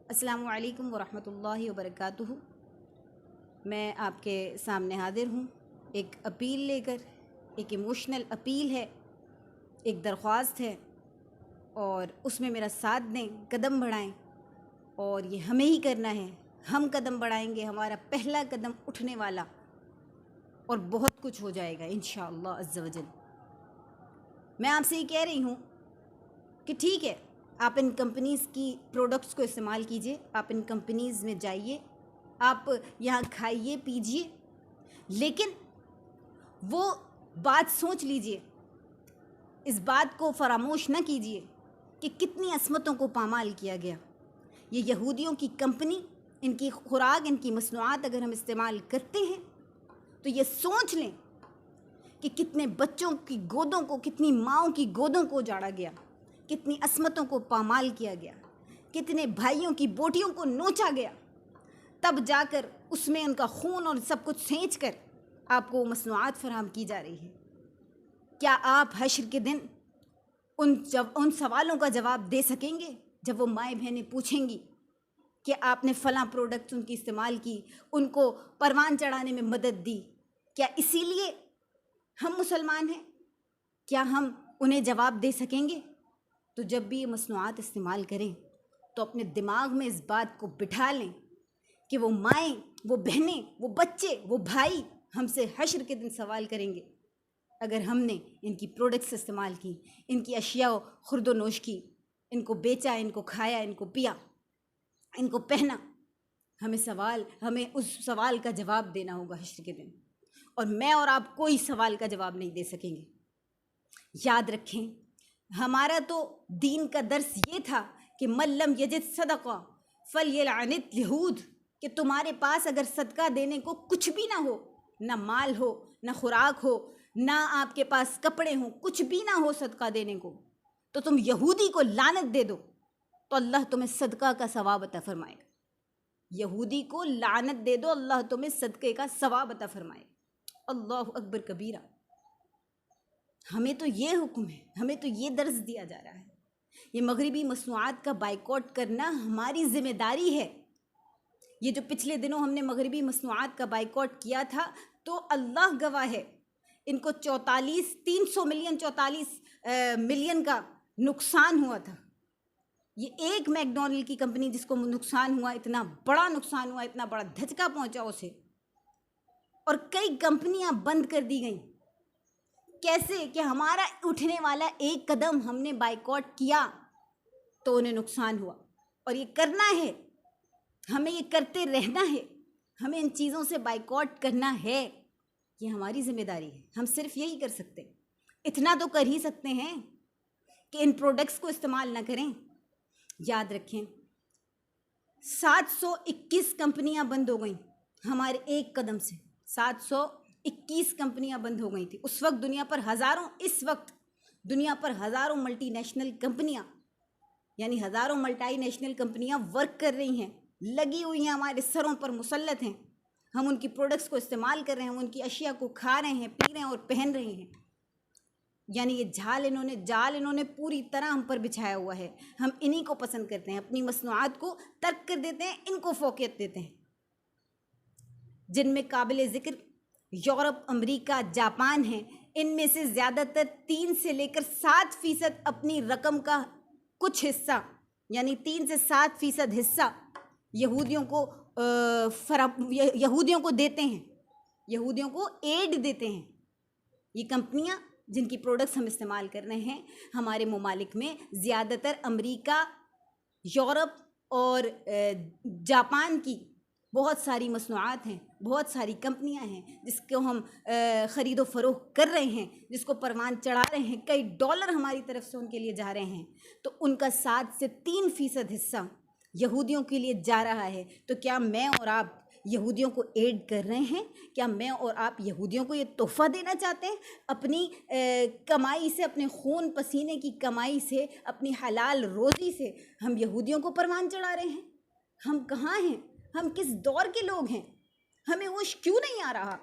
السلام علیکم ورحمۃ اللہ وبرکاتہ۔ میں آپ کے سامنے حاضر ہوں ایک اپیل لے کر۔ ایک ایموشنل اپیل ہے، ایک درخواست ہے، اور اس میں میرا ساتھ دیں، قدم بڑھائیں، اور یہ ہمیں ہی کرنا ہے۔ ہم قدم بڑھائیں گے، ہمارا پہلا قدم اٹھنے والا، اور بہت کچھ ہو جائے گا انشاءاللہ عز و جل۔ میں آپ سے یہ کہہ رہی ہوں کہ ٹھیک ہے، آپ ان کمپنیز کی پروڈکٹس کو استعمال کیجئے، آپ ان کمپنیز میں جائیے، آپ یہاں کھائیے پیجئے، لیکن وہ بات سوچ لیجئے، اس بات کو فراموش نہ کیجئے کہ کتنی عصمتوں کو پامال کیا گیا۔ یہ یہودیوں کی کمپنی، ان کی خوراک، ان کی مصنوعات اگر ہم استعمال کرتے ہیں تو یہ سوچ لیں کہ کتنے بچوں کی گودوں کو، کتنی ماؤں کی گودوں کو اجاڑا گیا، کتنی عصمتوں کو پامال کیا گیا، کتنے بھائیوں کی بوٹیوں کو نوچا گیا، تب جا کر اس میں ان کا خون اور سب کچھ سینچ کر آپ کو مصنوعات فراہم کی جا رہی ہے۔ کیا آپ حشر کے دن ان سوالوں کا جواب دے سکیں گے جب وہ مائیں بہنیں پوچھیں گی کہ آپ نے فلاں پروڈکٹ ان کی استعمال کی، ان کو پروان چڑھانے میں مدد دی؟ کیا اسی لیے ہم مسلمان ہیں؟ کیا ہم انہیں جواب دے سکیں گے؟ تو جب بھی یہ مصنوعات استعمال کریں تو اپنے دماغ میں اس بات کو بٹھا لیں کہ وہ مائیں، وہ بہنیں، وہ بچے، وہ بھائی ہم سے حشر کے دن سوال کریں گے اگر ہم نے ان کی پروڈکٹس استعمال کی، ان کی اشیاء خورد و نوش کی، ان کو بیچا، ان کو کھایا، ان کو پیا، ان کو پہنا۔ ہمیں اس سوال کا جواب دینا ہوگا حشر کے دن، اور میں اور آپ کوئی سوال کا جواب نہیں دے سکیں گے۔ یاد رکھیں، ہمارا تو دین کا درس یہ تھا کہ من لم یجد صدقہ فلیلعن الیہود، کہ تمہارے پاس اگر صدقہ دینے کو کچھ بھی نہ ہو، نہ مال ہو، نہ خوراک ہو، نہ آپ کے پاس کپڑے ہوں، کچھ بھی نہ ہو صدقہ دینے کو، تو تم یہودی کو لعنت دے دو تو اللہ تمہیں صدقہ کا ثواب عطا فرمائے گا۔ یہودی کو لعنت دے دو، اللہ تمہیں صدقے کا ثواب عطا فرمائے گا۔ اللہ اکبر کبیرہ۔ ہمیں تو یہ حکم ہے، ہمیں تو یہ درس دیا جا رہا ہے۔ یہ مغربی مصنوعات کا بائیکاٹ کرنا ہماری ذمہ داری ہے۔ یہ جو پچھلے دنوں ہم نے مغربی مصنوعات کا بائیکاٹ کیا تھا، تو اللہ گواہ ہے، ان کو 44 ملین کا نقصان ہوا تھا۔ یہ ایک میکڈونلڈ کی کمپنی جس کو نقصان ہوا، اتنا بڑا نقصان ہوا، اتنا بڑا دھچکا پہنچا اسے، اور کئی کمپنیاں بند کر دی گئیں۔ کیسے کہ ہمارا اٹھنے والا ایک قدم ہم نے بائیکاٹ کیا تو انہیں نقصان ہوا، اور یہ کرنا ہے، ہمیں یہ کرتے رہنا ہے، ہمیں ان چیزوں سے بائیکاٹ کرنا ہے، یہ ہماری ذمہ داری ہے۔ ہم صرف یہی کر سکتے ہیں، اتنا تو کر ہی سکتے ہیں کہ ان پروڈکٹس کو استعمال نہ کریں۔ یاد رکھیں، 721 کمپنیاں بند ہو گئیں ہمارے ایک قدم سے، 721 کمپنیاں بند ہو گئی تھیں۔ اس وقت دنیا پر ہزاروں ملٹی نیشنل کمپنیاں، یعنی ہزاروں ملٹی نیشنل کمپنیاں ورک کر رہی ہیں، لگی ہوئی ہیں، ہمارے سروں پر مسلط ہیں۔ ہم ان کی پروڈکٹس کو استعمال کر رہے ہیں، ہم ان کی اشیاء کو کھا رہے ہیں، پی رہے ہیں اور پہن رہے ہیں۔ یعنی یہ جال انہوں نے پوری طرح ہم پر بچھایا ہوا ہے۔ ہم انہی کو پسند کرتے ہیں، اپنی مصنوعات کو ترک کر دیتے ہیں، ان کو فوقیت دیتے ہیں، جن میں قابل ذکر یورپ، امریکہ، جاپان ہیں۔ ان میں سے زیادہ تر 3 سے لے کر 7% اپنی رقم کا کچھ حصہ، یعنی 3 سے 7% حصہ یہودیوں کو دیتے ہیں، یہودیوں کو ایڈ دیتے ہیں۔ یہ کمپنیاں جن کی پروڈکٹس ہم استعمال کر رہے ہیں، ہمارے ممالک میں زیادہ تر امریکہ، یورپ اور جاپان کی بہت ساری مصنوعات ہیں، بہت ساری کمپنیاں ہیں جس کو ہم خرید و فروخت کر رہے ہیں، جس کو پروان چڑھا رہے ہیں، کئی ڈالر ہماری طرف سے ان کے لیے جا رہے ہیں، تو ان کا 7 سے 3% حصہ یہودیوں کے لیے جا رہا ہے۔ تو کیا میں اور آپ یہودیوں کو ایڈ کر رہے ہیں؟ کیا میں اور آپ یہودیوں کو یہ تحفہ دینا چاہتے ہیں؟ اپنی کمائی سے، اپنے خون پسینے کی کمائی سے، اپنی حلال روزی سے ہم یہودیوں کو پروان چڑھا رہے ہیں؟ ہم کہاں ہیں؟ ہم کس دور کے لوگ ہیں؟ ہمیں ہوش کیوں نہیں آ رہا؟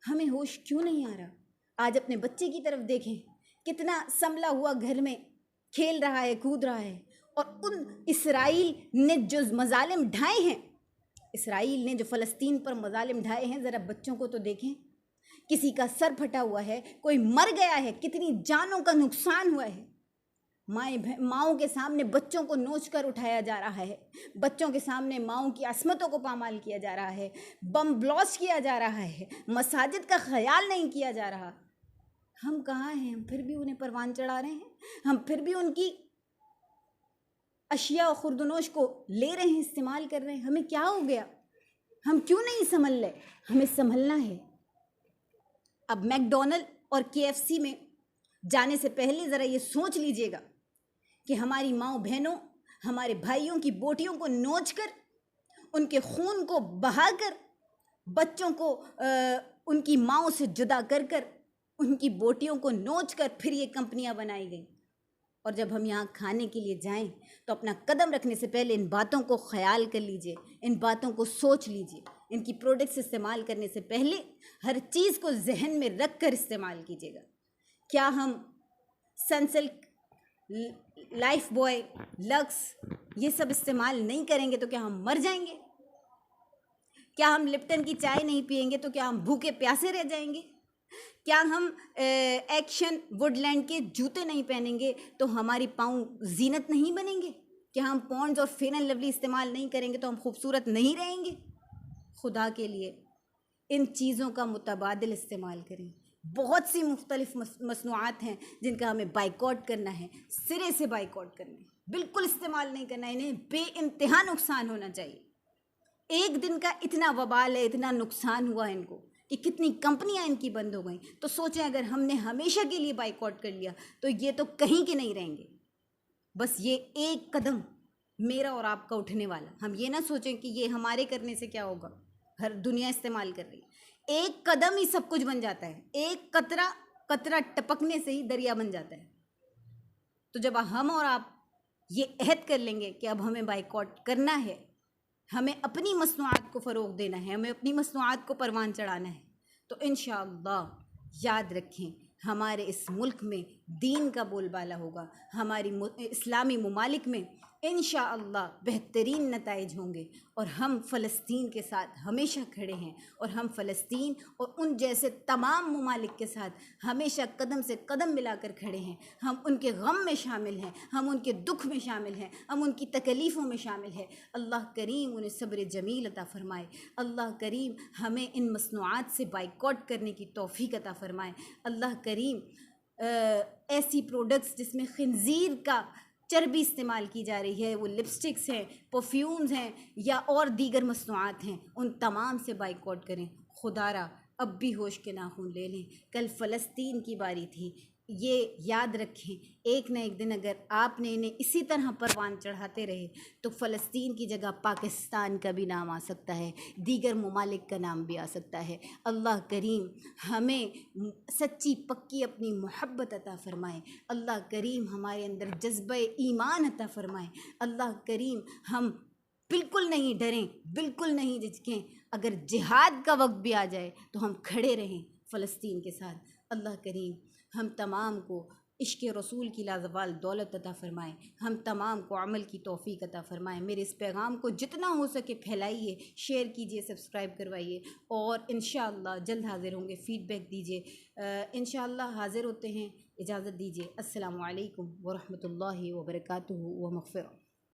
ہمیں ہوش کیوں نہیں آ رہا؟ آج اپنے بچے کی طرف دیکھیں، کتنا سنبھلا ہوا گھر میں کھیل رہا ہے، کود رہا ہے، اور ان اسرائیل نے جو مظالم ڈھائے ہیں، اسرائیل نے جو فلسطین پر مظالم ڈھائے ہیں، ذرا بچوں کو تو دیکھیں، کسی کا سر پھٹا ہوا ہے، کوئی مر گیا ہے، کتنی جانوں کا نقصان ہوا ہے، ماؤں کے سامنے بچوں کو نوچ کر اٹھایا جا رہا ہے، بچوں کے سامنے ماؤں کی عصمتوں کو پامال کیا جا رہا ہے، بم بلاسٹ کیا جا رہا ہے، مساجد کا خیال نہیں کیا جا رہا۔ ہم کہاں ہیں؟ ہم پھر بھی انہیں پروان چڑھا رہے ہیں، ہم پھر بھی ان کی اشیاء و خوردنوش کو لے رہے ہیں، استعمال کر رہے ہیں۔ ہمیں کیا ہو گیا؟ ہم کیوں نہیں سنبھل لے؟ ہمیں سنبھلنا ہے۔ اب میک ڈونلڈ اور KFC میں جانے سے پہلے ذرا یہ سوچ لیجئے گا کہ ہماری ماؤں بہنوں، ہمارے بھائیوں کی بوٹیوں کو نوچ کر، ان کے خون کو بہا کر، بچوں کو ان کی ماؤں سے جدا کر کر، ان کی بوٹیوں کو نوچ کر پھر یہ کمپنیاں بنائی گئیں۔ اور جب ہم یہاں کھانے کے لیے جائیں تو اپنا قدم رکھنے سے پہلے ان باتوں کو خیال کر لیجئے، ان باتوں کو سوچ لیجئے، ان کی پروڈکٹس استعمال کرنے سے پہلے ہر چیز کو ذہن میں رکھ کر استعمال کیجئے گا۔ کیا ہم سنسلک، لائف بوائے، لکس یہ سب استعمال نہیں کریں گے تو کیا ہم مر جائیں گے؟ کیا ہم لپٹن کی چائے نہیں پئیں گے تو کیا ہم بھوکے پیاسے رہ جائیں گے؟ کیا ہم ایکشن ووڈ لینڈ کے جوتے نہیں پہنیں گے تو ہماری پاؤں زینت نہیں بنیں گے؟ کیا ہم پونڈز اور فین اینڈ لولی استعمال نہیں کریں گے تو ہم خوبصورت نہیں رہیں گے؟ خدا کے لیے ان چیزوں کا متبادل استعمال کریں۔ بہت سی مختلف مصنوعات ہیں جن کا ہمیں بائیکاٹ کرنا ہے، سرے سے بائیکاٹ کرنا ہے، بالکل استعمال نہیں کرنا ہے، انہیں بے انتہا نقصان ہونا چاہیے۔ ایک دن کا اتنا وبال ہے، اتنا نقصان ہوا ان کو کہ کتنی کمپنیاں ان کی بند ہو گئیں، تو سوچیں اگر ہم نے ہمیشہ کے لیے بائیکاٹ کر لیا تو یہ تو کہیں کے نہیں رہیں گے۔ بس یہ ایک قدم میرا اور آپ کا اٹھنے والا، ہم یہ نہ سوچیں کہ یہ ہمارے کرنے سے کیا ہوگا، ہر دنیا استعمال کر رہی ہے، ایک قدم ہی سب کچھ بن جاتا ہے، ایک قطرہ ٹپکنے سے ہی دریا بن جاتا ہے۔ تو جب ہم اور آپ یہ عہد کر لیں گے کہ اب ہمیں بائیکاٹ کرنا ہے، ہمیں اپنی مصنوعات کو فروغ دینا ہے، ہمیں اپنی مصنوعات کو پروان چڑھانا ہے، تو انشاءاللہ یاد رکھیں ہمارے اس ملک میں دین کا بول بالا ہوگا، ہماری اسلامی ممالک میں انشاءاللہ بہترین نتائج ہوں گے، اور ہم فلسطین کے ساتھ ہمیشہ کھڑے ہیں، اور ہم فلسطین اور ان جیسے تمام ممالک کے ساتھ ہمیشہ قدم سے قدم ملا کر کھڑے ہیں۔ ہم ان کے غم میں شامل ہیں، ہم ان کے دکھ میں شامل ہیں، ہم ان کی تکلیفوں میں شامل ہیں۔ اللہ کریم انہیں صبر جمیل عطا فرمائے، اللہ کریم ہمیں ان مصنوعات سے بائیکاٹ کرنے کی توفیق عطا فرمائے، اللہ کریم ایسی پروڈکٹس جس میں خنزیر کا چربی استعمال کی جا رہی ہے، وہ لپسٹکس ہیں، پرفیومز ہیں یا اور دیگر مصنوعات ہیں، ان تمام سے بائیکاٹ کریں۔ خدا را اب بھی ہوش کے ناخن لے لیں، کل فلسطین کی باری تھی، یہ یاد رکھیں ایک نہ ایک دن اگر آپ نے انہیں اسی طرح پروان چڑھاتے رہے تو فلسطین کی جگہ پاکستان کا بھی نام آ سکتا ہے، دیگر ممالک کا نام بھی آ سکتا ہے۔ اللہ کریم ہمیں سچی پکی اپنی محبت عطا فرمائے، اللہ کریم ہمارے اندر جذبہ ایمان عطا فرمائے، اللہ کریم ہم بالکل نہیں ڈریں، بالکل نہیں جھجکیں، اگر جہاد کا وقت بھی آ جائے تو ہم کھڑے رہیں فلسطین کے ساتھ۔ اللہ کریم ہم تمام کو عشق رسول کی لازوال دولت عطا فرمائے، ہم تمام کو عمل کی توفیق عطا فرمائے۔ میرے اس پیغام کو جتنا ہو سکے پھیلائیے، شیئر کیجئے، سبسکرائب کروائیے، اور انشاءاللہ جلد حاضر ہوں گے، فیڈ بیک دیجئے، انشاءاللہ حاضر ہوتے ہیں، اجازت دیجئے۔ السلام علیکم ورحمۃ اللہ وبرکاتہ و مغفرہ۔